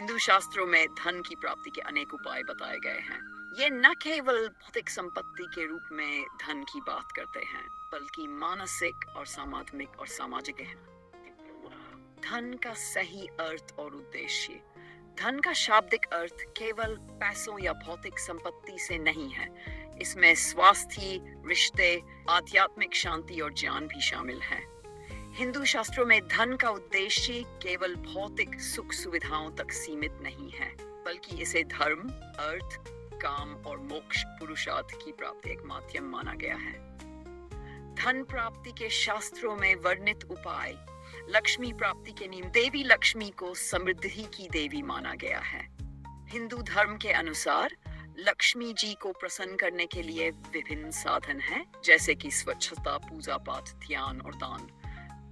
हिंदू शास्त्रों में धन की प्राप्ति के अनेक उपाय बताए गए हैं। ये न केवल भौतिक संपत्ति के रूप में धन की बात करते हैं, बल्कि मानसिक और सामाजिक है। धन का सही अर्थ और उद्देश्य। धन का शाब्दिक अर्थ केवल पैसों या भौतिक संपत्ति से नहीं है। इसमें स्वास्थ्य, रिश्ते, आध्यात्मिक शांति और ज्ञान भी शामिल है। हिंदू शास्त्रों में धन का उद्देश्य केवल भौतिक सुख सुविधाओं तक सीमित नहीं है, बल्कि इसे धर्म, अर्थ, काम और मोक्ष पुरुषार्थ की प्राप्ति एक माध्यम माना गया है। धन प्राप्ति के शास्त्रों में वर्णित उपाय। लक्ष्मी प्राप्ति के नियम। देवी लक्ष्मी को समृद्धि की देवी माना गया है। हिंदू धर्म के अनुसार लक्ष्मी जी को प्रसन्न करने के लिए विभिन्न साधन हैं, जैसे कि स्वच्छता, पूजा पाठ, ध्यान और दान।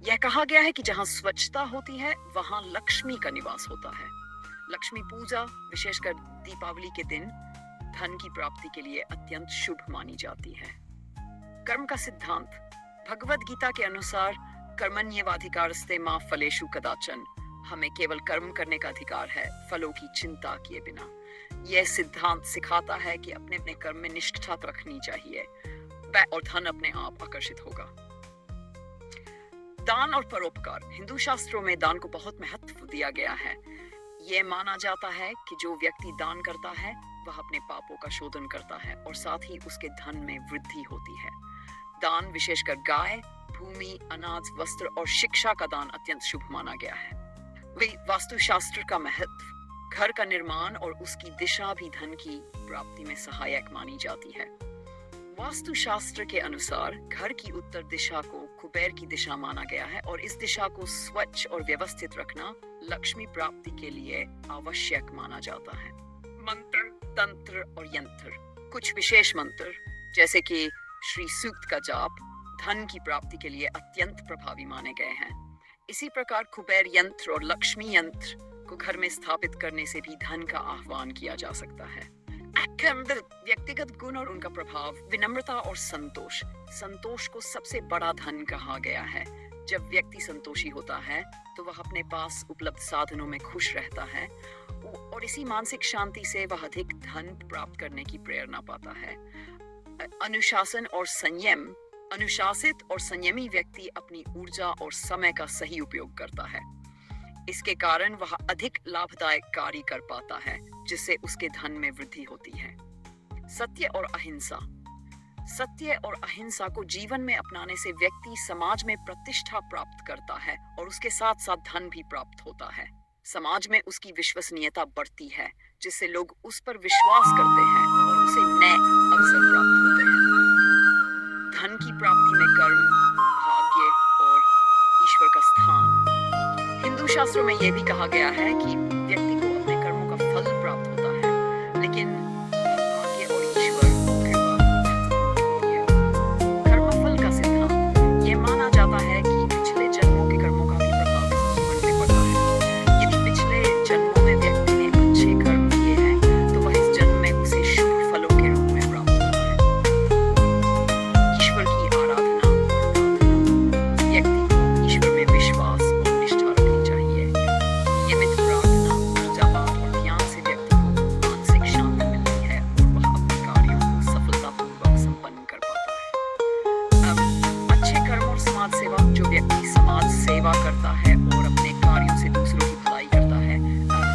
यह कहा गया है कि जहाँ स्वच्छता होती है वहाँ लक्ष्मी का निवास होता है। लक्ष्मी पूजा, विशेषकर दीपावली के दिन, धन की प्राप्ति के लिए अत्यंत शुभ मानी जाती है। कर्म का सिद्धांत। भगवद गीता के अनुसार कर्मण्येवाधिकारस्ते मा फलेषु कदाचन। हमें केवल कर्म करने का अधिकार है, फलों की चिंता किए बिना। यह सिद्धांत सिखाता है कि अपने अपने कर्म में निष्ठा रखनी चाहिए और धन अपने आप आकर्षित होगा। दान और परोपकार। हिंदू शास्त्रों में दान को बहुत महत्व दिया गया है। यह माना जाता है कि जो व्यक्ति दान करता है वह अपने पापों का शोधन करता है और साथ ही उसके धन में वृद्धि होती है। दान, विशेषकर गाय, भूमि, अनाज, वस्त्र और शिक्षा का दान अत्यंत शुभ माना गया है। वास्तुशास्त्र का महत्व। घर का निर्माण और उसकी दिशा भी धन की प्राप्ति में सहायक मानी जाती है। वास्तुशास्त्र के अनुसार घर की उत्तर दिशा को कुबेर की दिशा माना गया है और इस दिशा को स्वच्छ और व्यवस्थित रखना लक्ष्मी प्राप्ति के लिए आवश्यक माना जाता है। मंत्र, तंत्र और यंत्र। कुछ विशेष मंत्र, जैसे कि श्री सूक्त का जाप, धन की प्राप्ति के लिए अत्यंत प्रभावी माने गए हैं। इसी प्रकार कुबेर यंत्र और लक्ष्मी यंत्र को घर में स्थापित करने से भी धन का आह्वान किया जा सकता है। व्यक्तिगत गुण और उनका प्रभाव। विनम्रता और संतोष। संतोष को सबसे बड़ा धन कहा गया है। जब व्यक्ति संतोषी होता है तो वह अपने पास उपलब्ध साधनों में खुश रहता है और इसी मानसिक शांति से वह अधिक धन प्राप्त करने की प्रेरणा पाता है। अनुशासन और संयम। अनुशासित और संयमी व्यक्ति अपनी ऊर्जा और समय का सही उपयोग करता है। इसके कारण वह अधिक लाभदायक कार्य कर पाता है, जिससे उसके धन में वृद्धि होती है। सत्य और अहिंसा। सत्य और अहिंसा को जीवन में अपनाने से व्यक्ति समाज में प्रतिष्ठा प्राप्त करता है और उसके साथ साथ धन भी प्राप्त होता है। समाज में उसकी विश्वसनीयता बढ़ती है, जिससे लोग उस पर विश्वास करते हैं और उसे नए अवसर प्राप्त होते हैं। धन की प्राप्ति में कर्म, भाग्य और ईश्वर का स्थान। हिंदू शास्त्रों में यह भी कहा गया है कि व्यक्ति को अपने कर्मों का फल प्राप्त होता है, लेकिन भाग्य और ईश्वर कृपा होती है। कर्मफल का सिद्धांत। यह माना जाता है कि पिछले जन्मों के कर्मों का भी प्रभाव इस जीवन में पड़ता है। यदि पिछले जन्मों में व्यक्ति ने अच्छे कर्म किए हैं तो वह इस जन्म में उसे शुभ फलों के रूप में प्राप्त होता है। ईश्वर की आराधना और प्रार्थना। व्यक्ति को ईश्वर में विश्वास और निष्ठा रखनी चाहिए। नियमित प्रार्थना, पूजा पाठ और ध्यान से व्यक्ति को मानसिक शांति मिलती है और वह अपने कार्यों को सफलतापूर्वक संपन्न कर पाता है। अच्छे कर्म और समाज सेवा। जो व्यक्ति समाज सेवा करता है और अपने कार्यों से दूसरों की भलाई करता है, उसकी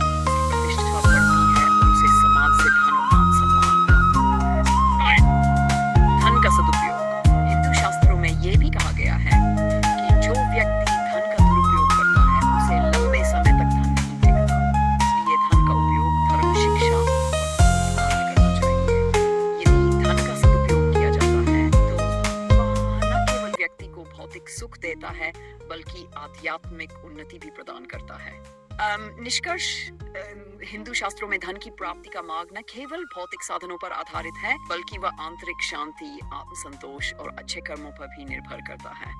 प्रतिष्ठा बढ़ती है और उसे समाज से धन और मान सम्मान मिलता है। धन का सदुपयोग। हिंदू शास्त्रों में यह भी कहा गया है कि जो व्यक्ति धन का दुरुपयोग करता है उसे लंबे समय तक धन नहीं टिकता। इसलिए धन का उपयोग धर्म, शिक्षा और रोजगार में करना चाहिए। यदि धन का सदुपयोग किया जाता है तो वह न केवल व्यक्ति को भौतिक सुख देता है, बल्कि आध्यात्मिक उन्नति भी प्रदान करता है। निष्कर्ष। हिंदू शास्त्रों में धन की प्राप्ति का मार्ग न केवल भौतिक साधनों पर आधारित है, बल्कि वह आंतरिक शांति, आत्मसंतोष और अच्छे कर्मों पर भी निर्भर करता है।